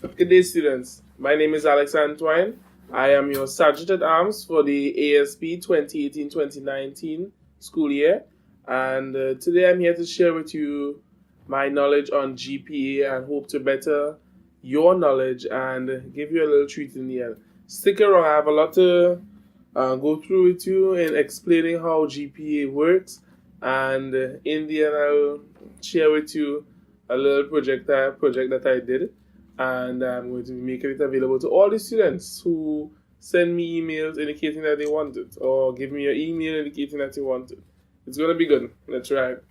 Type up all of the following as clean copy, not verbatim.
Good day, students. My name is Alex Antoine. I am your Sergeant at Arms for the ASP 2018-2019 school year. And today I'm here to share with you my knowledge on GPA and hope to better your knowledge and give you a little treat in the end. Stick around, I have a lot to go through with you in explaining how GPA works. And in the end, I'll share with you a little project that I did, and I'm going to be making it available to all the students who send me emails indicating that they want it, or give me your email indicating that you want it. It's going to be good. Let's try it.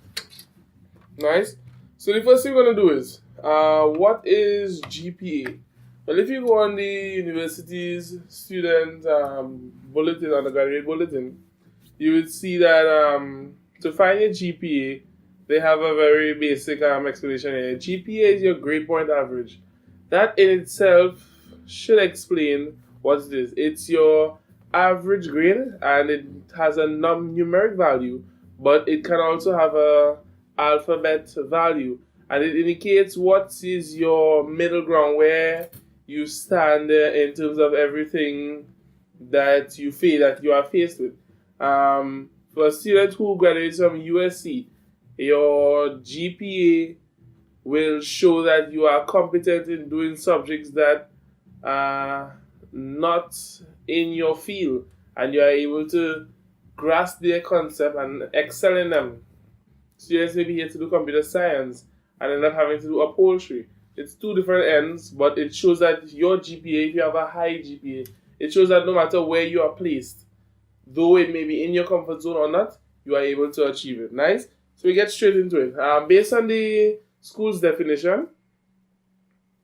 Nice. So the first thing we're going to do is, what is GPA? Well, if you go on the university's student bulletin, undergraduate bulletin, you would see that to find your GPA, they have a very basic explanation here. GPA is your grade point average. That in itself should explain what it is. It's your average grade, and it has a numeric value, but it can also have a alphabet value, and it indicates what is your middle ground, where you stand in terms of everything that you are faced with. For a student who graduates from USC, your GPA will show that you are competent in doing subjects that are not in your field, and you are able to grasp their concept and excel in them. Students may be here to do computer science and end up having to do upholstery. It's two different ends, but it shows that your GPA, if you have a high GPA, it shows that no matter where you are placed, though it may be in your comfort zone or not, you are able to achieve it. Nice? So we get straight into it. Based on the school's definition,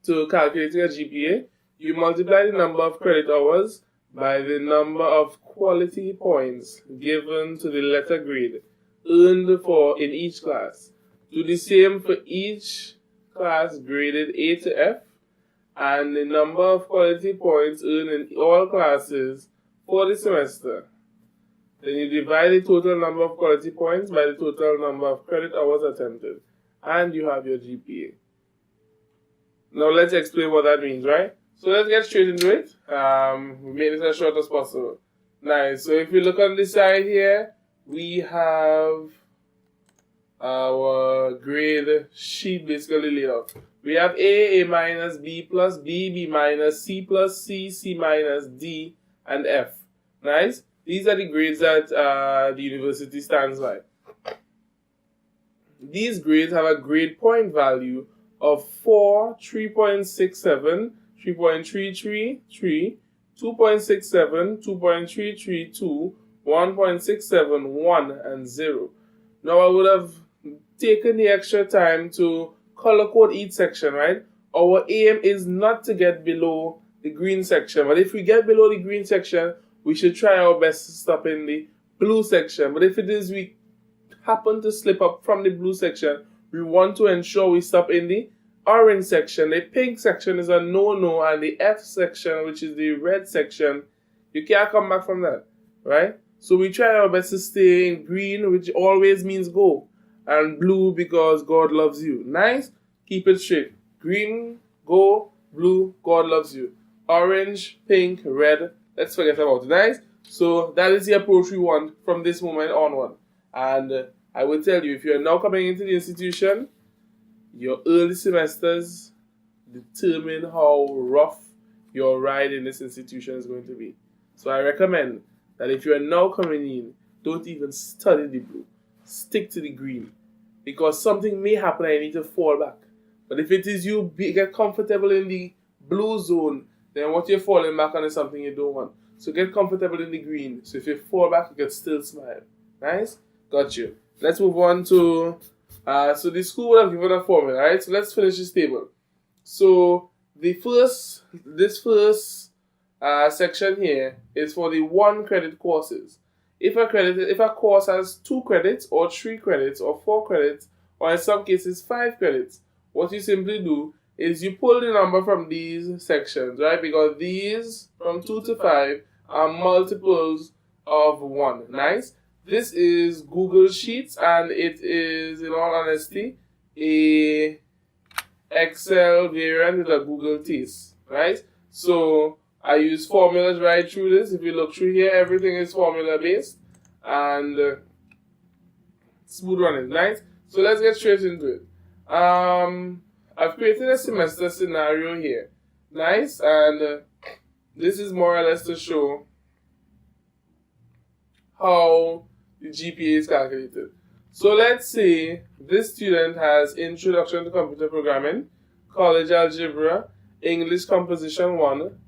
to calculating a GPA, you multiply the number of credit hours by the number of quality points given to the letter grade earned for in each class. Do the same for each class graded A to F, and the number of quality points earned in all classes for the semester. Then you divide the total number of quality points by the total number of credit hours attempted, and you have your GPA. Now let's explain what that means, right? So let's get straight into it. We made it as short as possible. Nice. So if you look on this side here, we have our grade sheet basically laid out. We have A minus, B plus, B minus, C plus, C minus, D, and F. Nice? These are the grades that the university stands by. These grades have a grade point value of 4, 3.67, 3.333, 2.67, 2.332, 1.67, 1, and 0. Now I would have taken the extra time to color code each section, right? Our aim is not to get below the green section, but if we get below the green section, we should try our best to stop in the blue section. But if it is we happen to slip up from the blue section, we want to ensure we stop in the orange section. The pink section is a no-no, and the F section, which is the red section, you can't come back from that, right? So we try our best to stay in green, which always means go, and blue because God loves you. Nice? Keep it straight. Green, go. Blue, God loves you. Orange, pink, red, let's forget about it. Nice? So that is the approach we want from this moment onward. And I will tell you, if you are now coming into the institution, your early semesters determine how rough your ride in this institution is going to be. So I recommend that if you are now coming in, don't even study the blue. Stick to the green. Because something may happen and you need to fall back. But if it is you get comfortable in the blue zone, then what you're falling back on is something you don't want. So get comfortable in the green. So if you fall back, you can still smile. Nice? Got you. Let's move on to... so the school would have given a formula, right? So let's finish this table. So this first section here is for the 1 credit courses. If a course has 2 credits or 3 credits or 4 credits, or in some cases 5 credits, what you simply do is you pull the number from these sections, right? Because these from 2 to 5 are multiples of 1. Nice? This is Google Sheets, and it is, in all honesty, a Excel variant with a Google test, right? So I use formulas right through this. If you look through here, everything is formula based and smooth running, right? So let's get straight into it. I've created a semester scenario here, nice, and this is more or less to show how the GPA is calculated. So let's say this student has Introduction to Computer Programming, College Algebra, English Composition 1,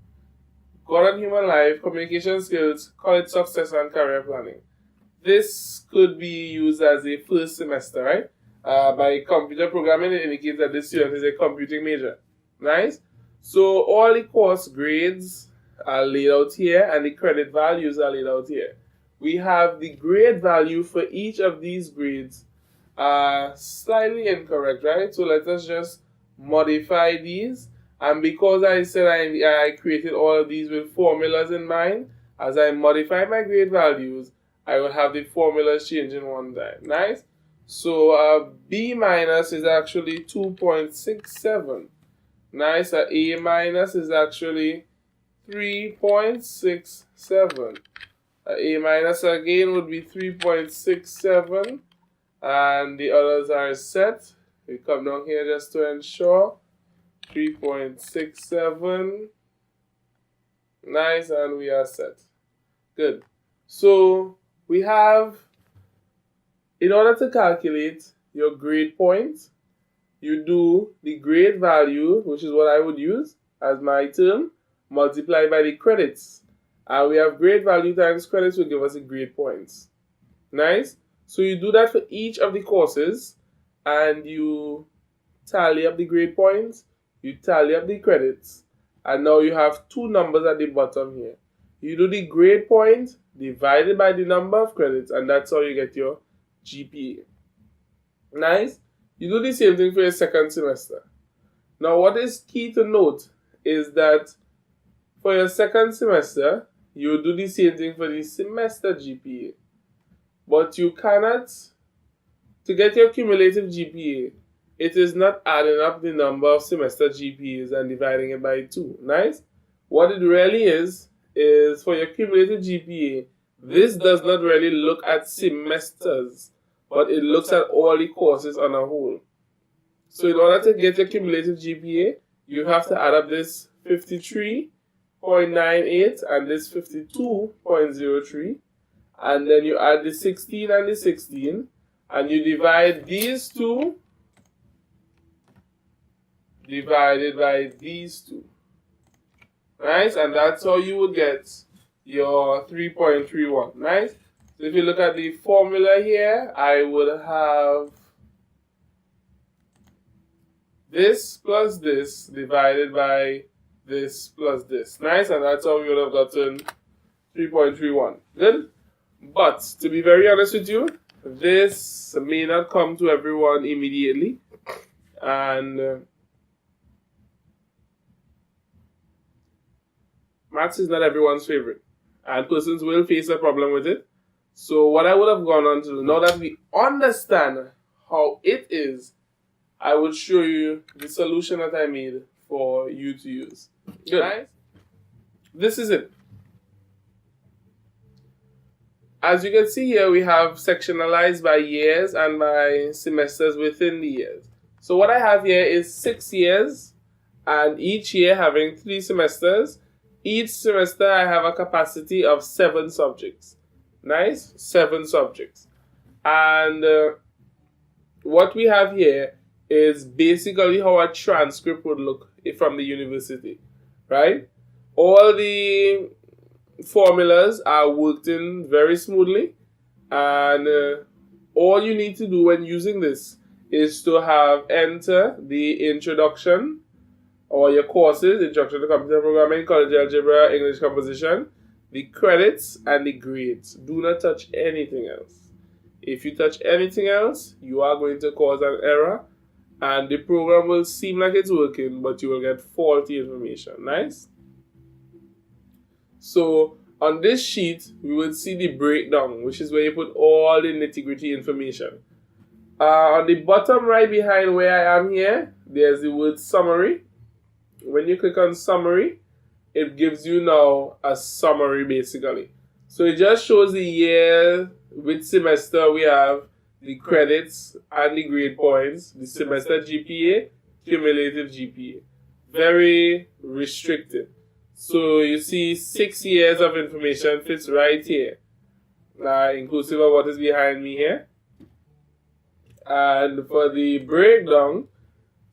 God and Human Life, Communication Skills, College Success, and Career Planning. This could be used as a first semester, right? By computer programming, it indicates that this student is a computing major. Nice? So all the course grades are laid out here and the credit values are laid out here. We have the grade value for each of these grades slightly incorrect, right? So let us just modify these. And because I said I created all of these with formulas in mind, as I modify my grade values, I will have the formulas changing one time. Nice? So B minus is actually 2.67. Nice. A minus is actually 3.67. A minus again would be 3.67. And the others are set. We come down here just to ensure. 3.67. Nice, and we are set. Good. So we have, in order to calculate your grade point, you do the grade value, which is what I would use as my term, multiplied by the credits. And we have grade value times credits will give us the grade points. Nice. So you do that for each of the courses, and you tally up the grade points, you tally up the credits, and now you have two numbers at the bottom here. You do the grade point divided by the number of credits, and that's how you get your GPA. Nice? You do the same thing for your second semester. Now, what is key to note is that for your second semester, you do the same thing for the semester GPA. But you cannot, to get your cumulative GPA, it is not adding up the number of semester GPAs and dividing it by 2. Nice? What it really is for your cumulative GPA, this does not really look at semesters, but it looks at all the courses on a whole. So in order to get your cumulative GPA, you have to add up this 53.98 and this 52.03, and then you add the 16 and the 16, and you divide these two divided by these two. Nice? And that's how you would get your 3.31. Nice? So if you look at the formula here, I would have this plus this divided by this plus this. Nice? And that's how we would have gotten 3.31. Good? But to be very honest with you, this may not come to everyone immediately. And maths is not everyone's favorite, and persons will face a problem with it. So what I would have gone on to do, now that we understand how it is, I would show you the solution that I made for you to use. Good. Right? This is it. As you can see here, we have sectionalized by years and by semesters within the years. So what I have here is 6 years, and each year having 3 semesters. Each semester I have a capacity of 7 subjects. Nice? 7 subjects. And what we have here is basically how a transcript would look from the university. Right? All the formulas are worked in very smoothly, and all you need to do when using this is to have enter the introduction or your courses, Introduction to Computer Programming, College Algebra, English Composition, the credits, and the grades. Do not touch anything else. If you touch anything else, you are going to cause an error, and the program will seem like it's working, but you will get faulty information. Nice? So on this sheet, we will see the breakdown, which is where you put all the nitty-gritty information. On the bottom right behind where I am here, there's the word summary. When you click on summary, it gives you now a summary basically. So it just shows the year, which semester we have, the credits and the grade points, the semester GPA, cumulative GPA. Very restricted. So you see 6 years of information fits right here, inclusive of what is behind me here. And for the breakdown,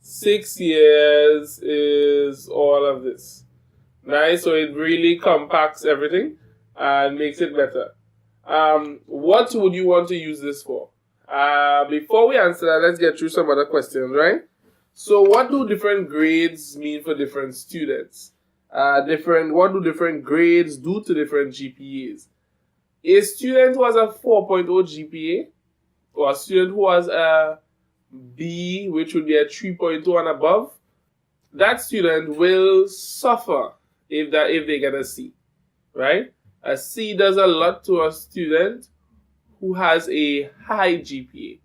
6 years is all of this. Nice, so it really compacts everything and makes it better. What would you want to use this for? Before we answer that, let's get through some other questions, right? So what do different grades mean for different students? What do different grades do to different GPAs? A student who has a 4.0 GPA or a student who has a B, which would be a 3.2 and above, that student will suffer if they get a C, right? A C does a lot to a student who has a high GPA.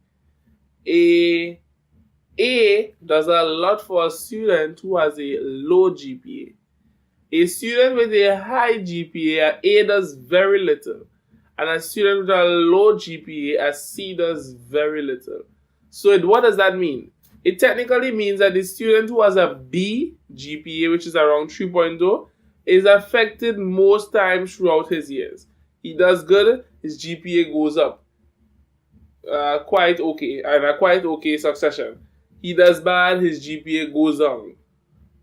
A does a lot for a student who has a low GPA. A student with a high GPA, A does very little. And a student with a low GPA, a C does very little. So what does that mean? It technically means that the student who has a B GPA, which is around 3.0, is affected most times throughout his years. He does good, his GPA goes up. Quite okay, and a quite okay succession. He does bad, his GPA goes down.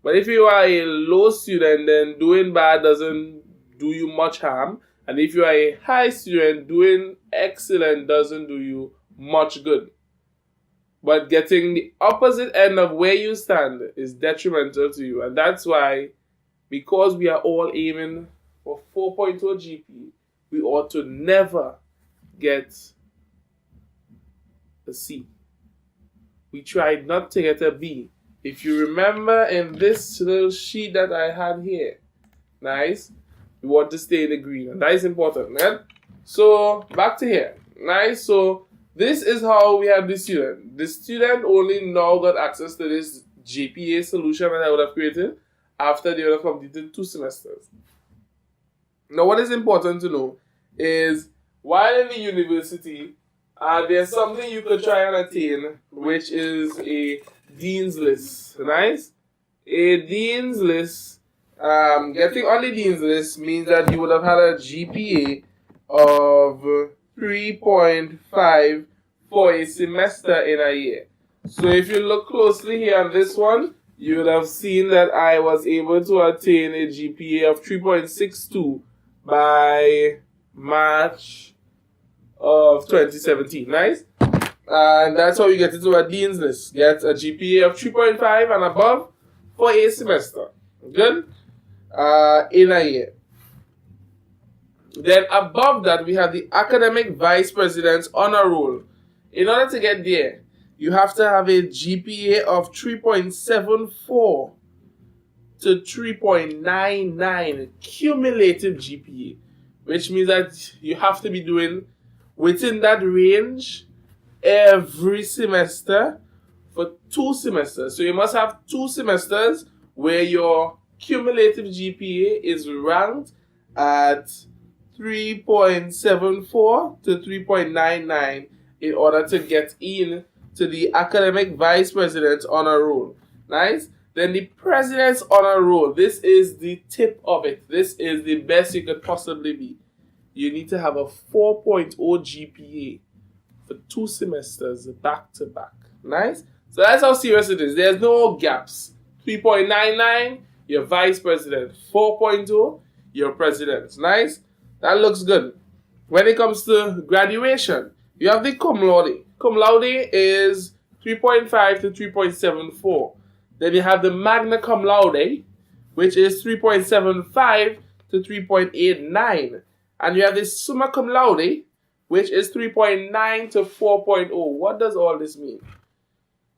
But if you are a low student, then doing bad doesn't do you much harm. And if you are a high student, doing excellent doesn't do you much good. But getting the opposite end of where you stand is detrimental to you. And that's why, because we are all aiming for 4.0 GPA, we ought to never get a C. We tried not to get a B. If you remember in this little sheet that I had here, nice, we want to stay in the green. And that is important, man. So, back to here. Nice, so this is how we have the student. The student only now got access to this GPA solution that I would have created after they would have completed 2 semesters. Now, what is important to know is while in the university, there's something you could try and attain, which is a Dean's List. Nice? A Dean's List, getting on the Dean's List means that you would have had a GPA of 3.5 for a semester in a year. So if you look closely here on this one, you would have seen that I was able to attain a GPA of 3.62 by March of 2017. Nice? And that's how you get into a Dean's List. Get a GPA of 3.5 and above for a semester. Good? In a year. Then above that, we have the Academic Vice President's Honor Roll. In order to get there, you have to have a GPA of 3.74 to 3.99 cumulative GPA, which means that you have to be doing within that range every semester for 2 semesters. So you must have 2 semesters where your cumulative GPA is ranked at 3.74 to 3.99 in order to get in to the Academic Vice President's Honor Roll. Nice? Then the President's Honor Roll. This is the tip of it. This is the best you could possibly be. You need to have a 4.0 GPA for 2 semesters back to back. Nice? So that's how serious it is. There's no gaps. 3.99, you're Vice President. 4.0, you're President. Nice? That looks good. When it comes to graduation, you have the cum laude. Cum laude is 3.5 to 3.74. Then you have the magna cum laude, which is 3.75 to 3.89. And you have the summa cum laude, which is 3.9 to 4.0. What does all this mean?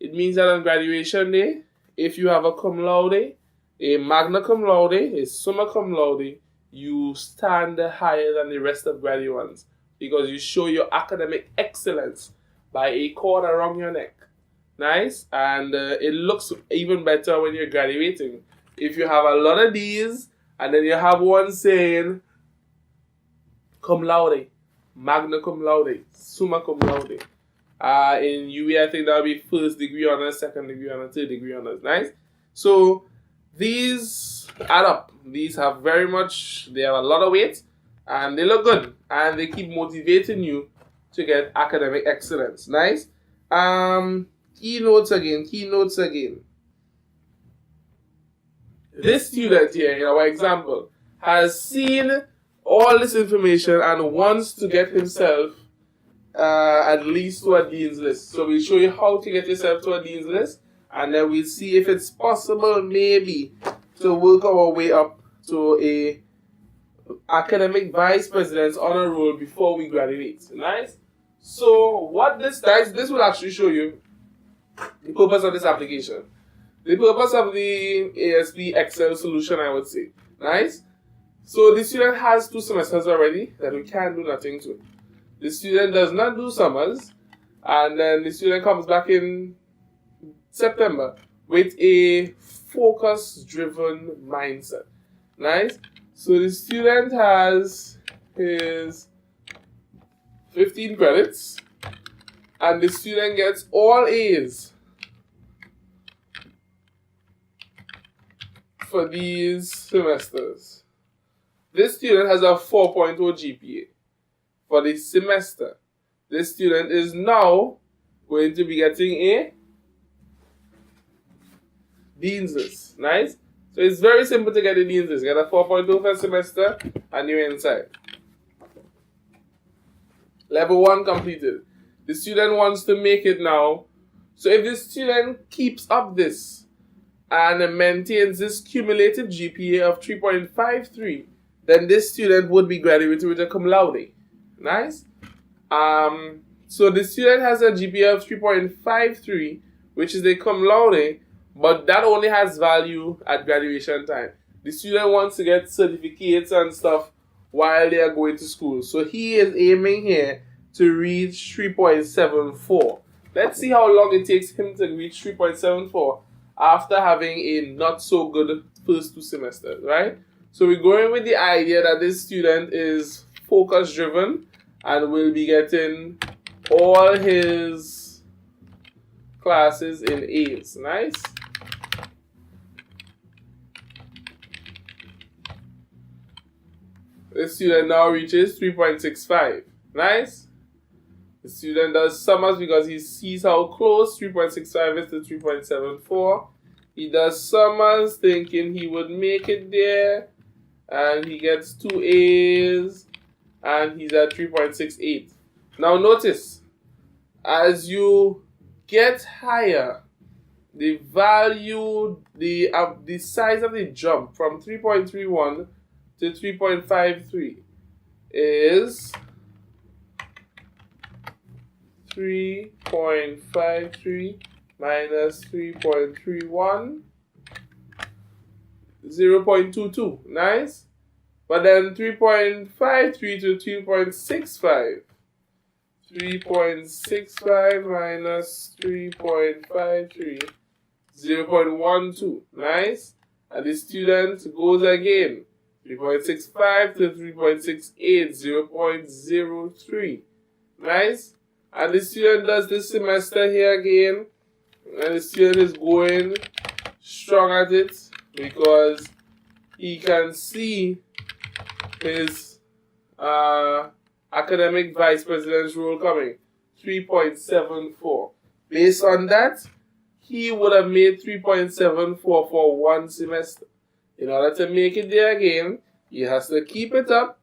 It means that on graduation day, if you have a cum laude, a magna cum laude, a summa cum laude, you stand higher than the rest of graduates because you show your academic excellence by a cord around your neck. Nice. And it looks even better when you're graduating. If you have a lot of these, and then you have one saying cum laude, magna cum laude, summa cum laude. In UA, I think that would be first degree honors, second degree honors, third degree honors. Nice. So these add up. These have they have a lot of weight, and they look good, and they keep motivating you to get academic excellence. Nice. Keynotes again. This student here, in our example, has seen all this information and wants to get himself at least to a dean's list. So we'll show you how to get yourself to a dean's list, and then we'll see if it's possible maybe to work our way up to a academic vice president's honor roll before we graduate. Nice. So what this does, this will actually show you the purpose of this application. The purpose of the ASP Excel solution, I would say. Nice. So the student has 2 semesters already that we can't do nothing to. The student does not do summers, and then the student comes back in September with a focus-driven mindset. Nice. So the student has his 15 credits, and the student gets all A's for these semesters. This student has a 4.0 GPA for the semester. This student is now going to be getting a dean's list. Nice. So it's very simple to get a dean's list. Get a 4.0 for a semester and you're inside. Level 1 completed. The student wants to make it now. So if the student keeps up this and maintains this cumulative GPA of 3.53, then this student would be graduated with a cum laude. Nice. So the student has a GPA of 3.53, which is a cum laude, but that only has value at graduation time. The student wants to get certificates and stuff while they are going to school. So he is aiming here to reach 3.74. Let's see how long it takes him to reach 3.74 after having a not so good first 2 semesters, right? So we're going with the idea that this student is focus driven and will be getting all his classes in A's. Nice. This student now reaches 3.65. Nice. The student does summers because he sees how close 3.65 is to 3.74. He does summers thinking he would make it there, and he gets 2 A's, and he's at 3.68. Now notice, as you get higher, the value, the size of the jump from 3.31 to 3.53 is 3.53 minus 3.31, 0.22. Nice. But then 3.53 to 3.65. 3.65 minus 3.53, 0.12. Nice. And the student goes again. 3.65 to 3.68, 0.03. Nice. And the student does this semester here again. And the student is going strong at it because he can see his academic vice president's role coming. 3.74. Based on that, he would have made 3.74 for 1 semester. In order to make it there again, he has to keep it up.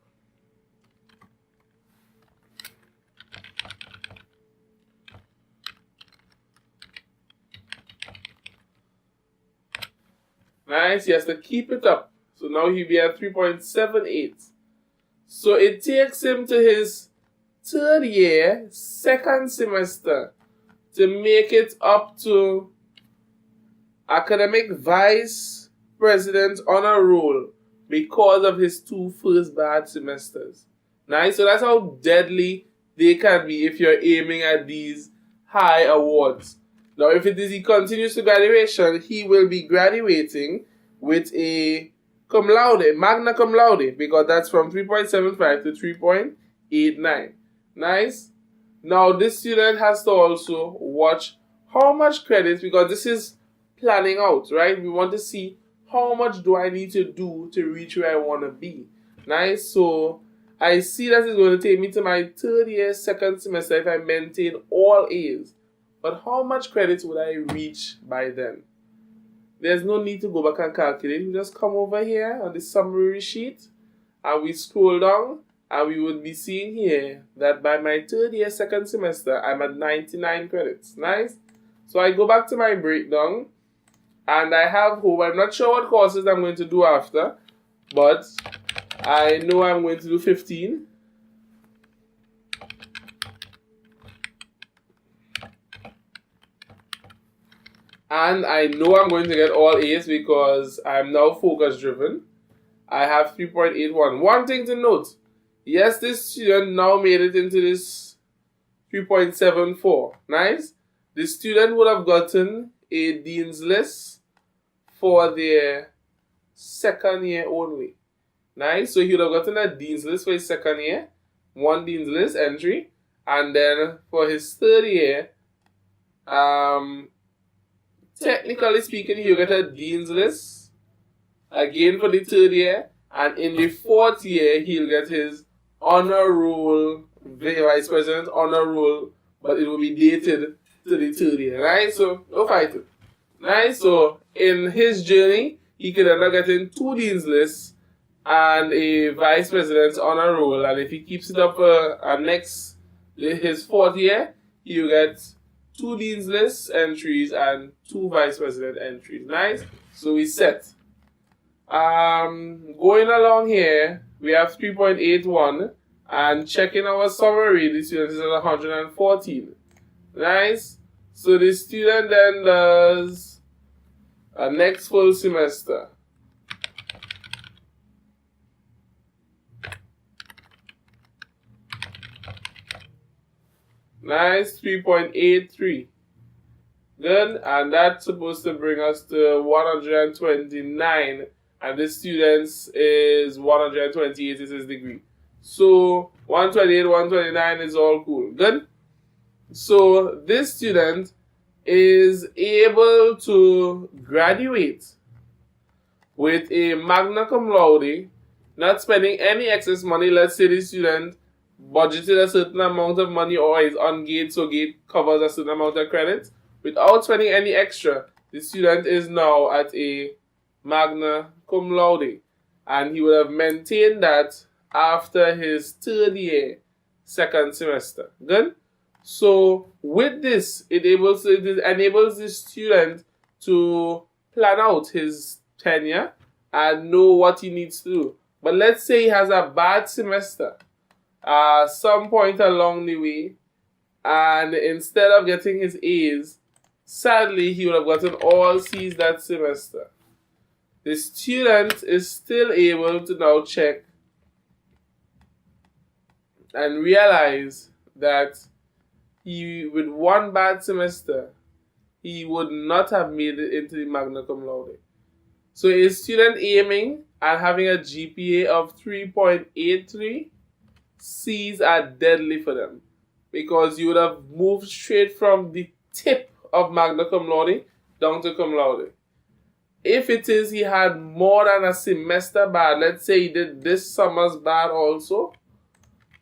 Nice, he has to keep it up. So now he'll be at 3.78. So it takes him to his 3rd year, 2nd semester, to make it up to academic vice president honor roll because of his 2 first bad semesters. Nice, so that's how deadly they can be if you're aiming at these high awards. Now, if it is he continues to graduation, he will be graduating with a cum laude, magna cum laude, because that's from 3.75 to 3.89. Nice. Now, this student has to also watch how much credits, because this is planning out, right? We want to see how much do I need to do to reach where I want to be. Nice. So I see that it's going to take me to my third year, second semester if I maintain all A's. But how much credits would I reach by then? There's no need to go back and calculate. We just come over here on the summary sheet and we scroll down and we would be seeing here that by my third year, second semester, I'm at 99 credits. Nice. So I go back to my breakdown and I have hope. I'm not sure what courses I'm going to do after, but I know I'm going to do 15. And I know I'm going to get all A's because I'm now focus driven. I have 3.81. One thing to note, yes, this student now made it into this 3.74. Nice. The student would have gotten a dean's list for their second year only. Nice. So he would have gotten a dean's list for his second year, one dean's list entry, and then for his third year, technically speaking, he'll get a dean's list again for the third year, and in the fourth year, he'll get his honor roll, vice president honor roll, but it will be dated to the third year, right? So, no fighting. Right? So, in his journey, he could end up getting 2 dean's lists and a vice president's honor roll, and if he keeps it up for his fourth year, he'll get 2 dean's list entries and 2 vice president entries. Nice. So we set. Going along here, we have 3.81 and checking our summary, the student is at 114. Nice. So the student then does a next full semester. Nice, 3.83. Good, and that's supposed to bring us to 129, and this student's is 128 is his degree. So 128, 129 is all cool. Good. So this student is able to graduate with a magna cum laude, not spending any excess money. Let's say the student budgeted a certain amount of money or is on gate, so gate covers a certain amount of credits. Without spending any extra, the student is now at a magna cum laude, and he would have maintained that after his third year, second semester. Good? So with this, it enables the student to plan out his tenure and know what he needs to do. But let's say he has a bad semester some point along the way, and instead of getting his A's, sadly he would have gotten all C's that semester. The student is still able to now check and realize that with one bad semester, he would not have made it into the magna cum laude. So a student aiming and having a GPA of 3.83, C's are deadly for them, because you would have moved straight from the tip of magna cum laude down to cum laude. If it is he had more than a semester bad, let's say he did this summer's bad also,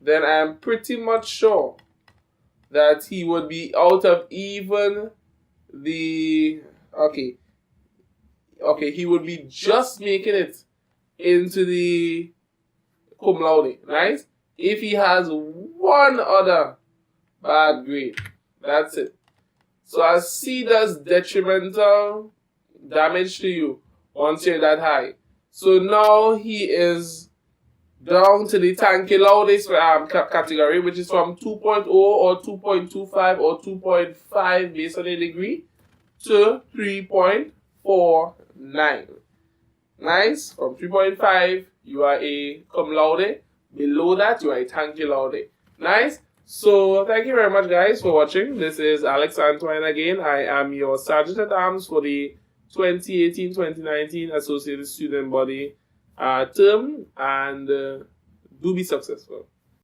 then I am pretty much sure that he would be out of even the, he would be just making it into the cum laude, right? If he has one other bad grade, that's it. So as C does detrimental damage to you once you're that high. So now he is down to the tanky loudest category, which is from 2.0 or 2.25 or 2.5 based on a degree to 3.49. Nice. From 3.5, you are a cum laude. Below that, you are a tanky laude. Nice. So thank you very much, guys, for watching. This is Alex Antoine again. I am your Sergeant at Arms for the 2018-2019 Associated Student Body term, and do be successful.